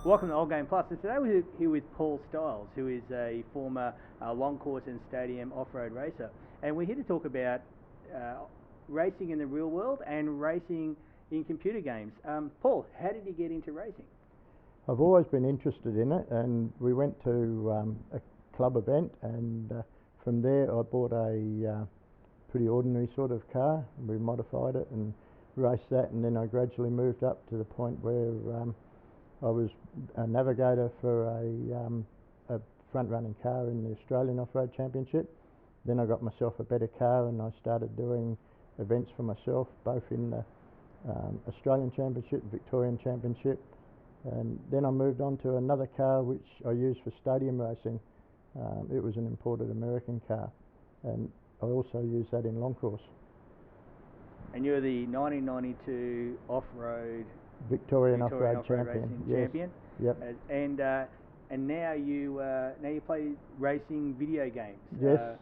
Welcome to Old Game Plus. And today we're here with Paul Stiles, who is a former long course and stadium off-road racer. And we're here to talk about racing in the real world and racing in computer games. Paul, how did you get into racing? I've always been interested in it, and we went to a club event, and from there I bought a pretty ordinary sort of car. We modified it and raced that, and then I gradually moved up to the point where I was a navigator for a front-running car in the Australian Off-Road Championship. Then I got myself a better car and I started doing events for myself, both in the Australian Championship, Victorian Championship, and then I moved on to another car which I used for stadium racing. It was an imported American car, and I also used that in long course. And you're the 1992 off-road Victorian off-road champion. Yes. Champion. Yep. And now you play racing video games. Yes.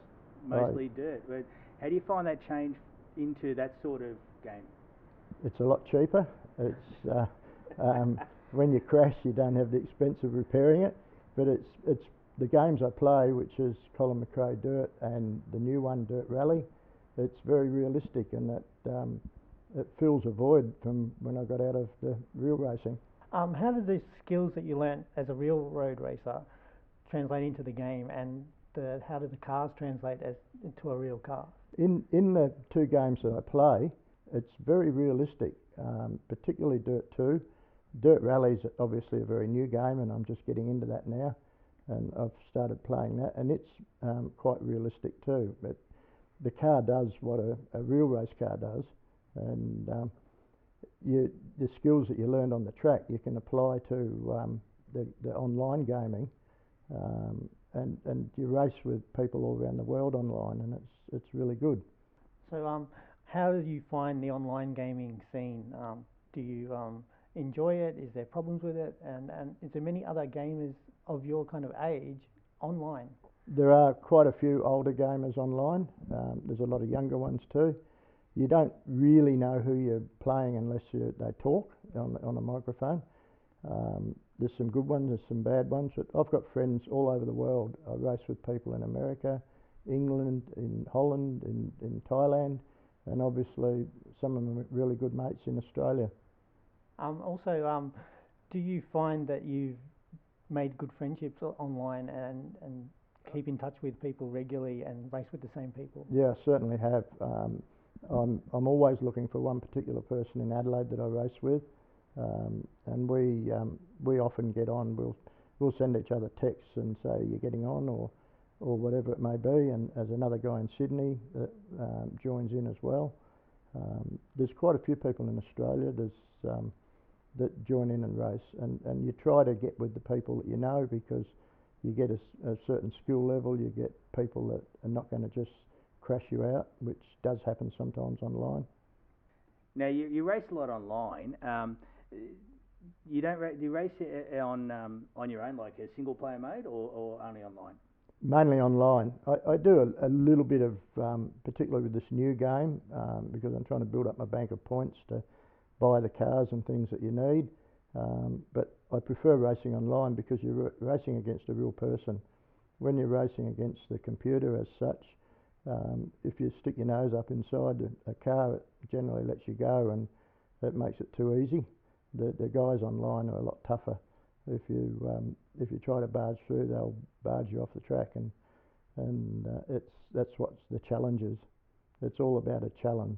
Mostly dirt. But how do you find that change into that sort of game? It's a lot cheaper. It's when you crash, you don't have the expense of repairing it. But it's the games I play, which is Colin McRae Dirt and the new one, Dirt Rally. It's very realistic, and that it fills a void from when I got out of the real racing. How did the skills that you learnt as a real road racer translate into the game, and how do the cars translate into a real car? In the two games that I play, it's very realistic, particularly Dirt 2. Dirt Rally is obviously a very new game, and I'm just getting into that now, and I've started playing that, and it's quite realistic too. But the car does what a real race car does, and the skills that you learned on the track you can apply to the online gaming, and you race with people all around the world online, and it's really good. So how do you find the online gaming scene? Do you enjoy it? Is there problems with it? And is there many other gamers of your kind of age online? There are quite a few older gamers online. There's a lot of younger ones too. You don't really know who you're playing unless they talk on a microphone. There's some good ones, there's some bad ones, but I've got friends all over the world. I race with people in America, England, in Holland, in Thailand, and obviously some of them are really good mates in Australia. Also, do you find that you've made good friendships online and keep in touch with people regularly and race with the same people? Yeah, I certainly have. I'm always looking for one particular person in Adelaide that I race with, and we often get on. We'll send each other texts and say you're getting on, or whatever it may be. And there's another guy in Sydney that joins in as well. There's quite a few people in Australia that join in and race, and you try to get with the people that you know, because you get a certain skill level. You get people that are not going to just crash you out, which does happen sometimes online. Now you race a lot online. Do you race on your own, like a single player mode, or only online? Mainly online. I do a little bit of, particularly with this new game, because I'm trying to build up my bank of points to buy the cars and things that you need. But I prefer racing online because you're racing against a real person. When you're racing against the computer as such, if you stick your nose up inside a car, it generally lets you go, and that makes it too easy. The guys online are a lot tougher. If you try to barge through, they'll barge you off the track, and that's what the challenge is. It's all about a challenge.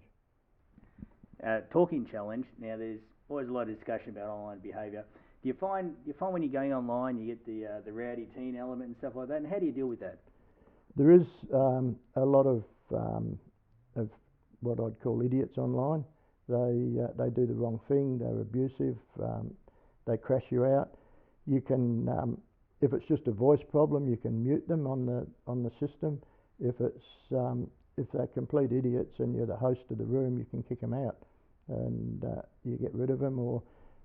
Talking challenge. Now, there's always a lot of discussion about online behaviour. Do you find when you're going online, you get the rowdy teen element and stuff like that? And how do you deal with that? There is a lot of what I'd call idiots online. They do the wrong thing. They're abusive. They crash you out. You can, if it's just a voice problem, you can mute them on the system. If they're complete idiots and you're the host of the room, you can kick them out, and you get rid of them. Or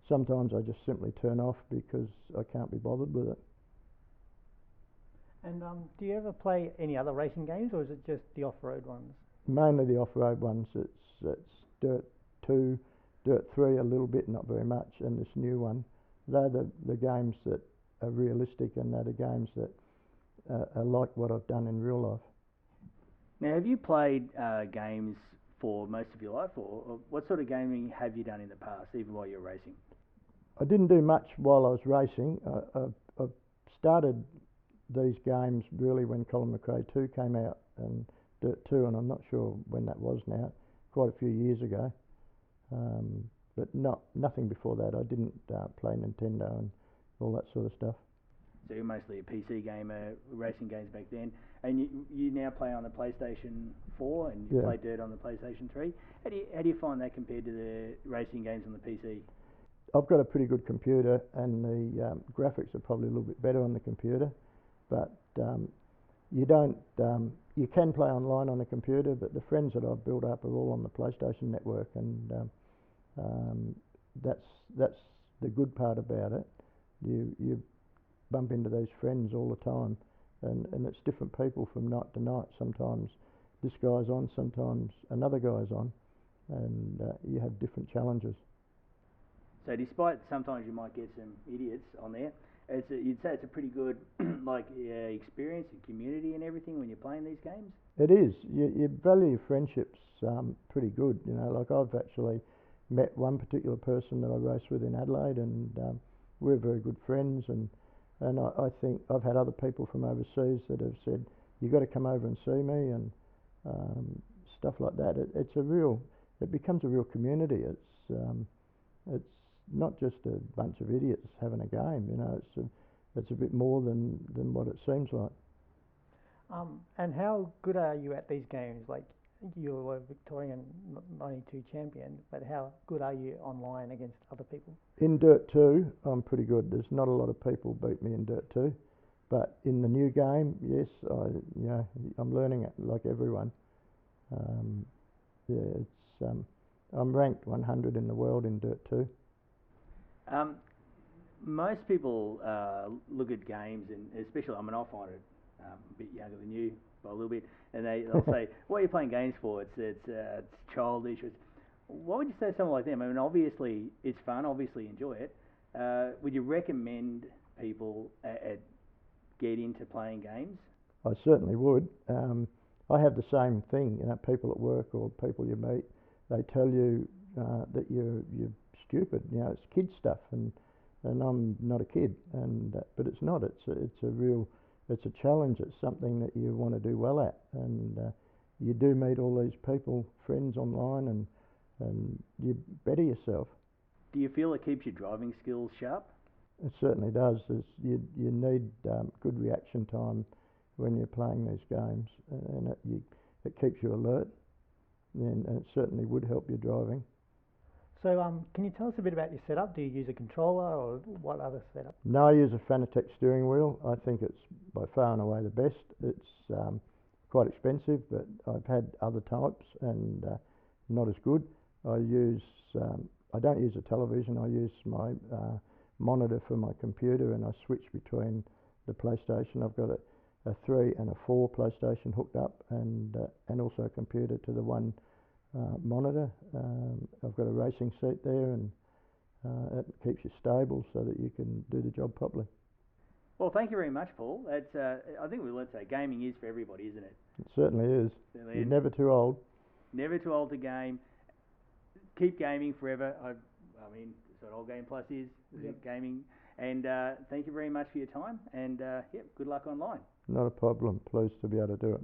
sometimes I just simply turn off because I can't be bothered with it. And do you ever play any other racing games, or is it just the off-road ones? Mainly the off-road ones. It's Dirt 2, Dirt 3 a little bit, not very much, and this new one. They're the games that are realistic, and they're the games that are like what I've done in real life. Now, have you played games for most of your life, or what sort of gaming have you done in the past, even while you're racing? I didn't do much while I was racing. I started these games really when Colin McRae 2 came out, and Dirt 2, and I'm not sure when that was now, quite a few years ago. But nothing before that. I didn't play Nintendo and all that sort of stuff. So you're mostly a PC gamer, racing games back then, and you now play on the PlayStation 4, and you play Dirt on the PlayStation 3. How do you find that compared to the racing games on the PC? I've got a pretty good computer, and the graphics are probably a little bit better on the computer, but you don't. You can play online on the computer, but the friends that I've built up are all on the PlayStation network, and that's the good part about it. You bump into these friends all the time, and it's different people from night to night. Sometimes this guy's on, sometimes another guy's on, and you have different challenges. So despite sometimes you might get some idiots on there, you'd say it's a pretty good experience and community and everything when you're playing these games? It is. You value friendships pretty good. You know, like I've actually met one particular person that I race with in Adelaide, and we're very good friends, and I think I've had other people from overseas that have said, you've got to come over and see me, and stuff like that. It becomes a real community. It's not just a bunch of idiots having a game. You know, it's a bit more than what it seems like. And how good are you at these games? Like, you were a Victorian 92 champion, but how good are you online against other people? In Dirt 2, I'm pretty good. There's not a lot of people beat me in Dirt 2, but in the new game, yes, I'm learning it like everyone. I'm ranked 100 in the world in Dirt 2. Most people look at games, and especially, I find it a bit younger than you by a little bit, and they'll say, what are you playing games for? It's childish. What would you say to someone like them? I mean, obviously it's fun, obviously enjoy it. Would you recommend people get into playing games? I certainly would. I have the same thing. You know, people at work or people you meet, they tell you that you're stupid. You know, it's kid stuff, and I'm not a kid, but it's not. It's a challenge. It's something that you want to do well at, and you do meet all these people, friends online, and you better yourself. Do you feel it keeps your driving skills sharp? It certainly does. You need good reaction time when you're playing these games, and it keeps you alert, and it certainly would help your driving. So can you tell us a bit about your setup? Do you use a controller, or what other setup? No, I use a Fanatec steering wheel. I think it's by far and away the best. It's quite expensive, but I've had other types and not as good. I don't use a television. I use my monitor for my computer, and I switch between the PlayStation. I've got a 3 and a 4 PlayStation hooked up, and also a computer to the one monitor. I've got a racing seat there, and it keeps you stable so that you can do the job properly. Well, thank you very much, Paul. I think we learned that gaming is for everybody, isn't it? It certainly is. You're never too old. Never too old to game. Keep gaming forever. I mean, that's what Old Game Plus is, gaming. And thank you very much for your time. And good luck online. Not a problem. Pleased to be able to do it.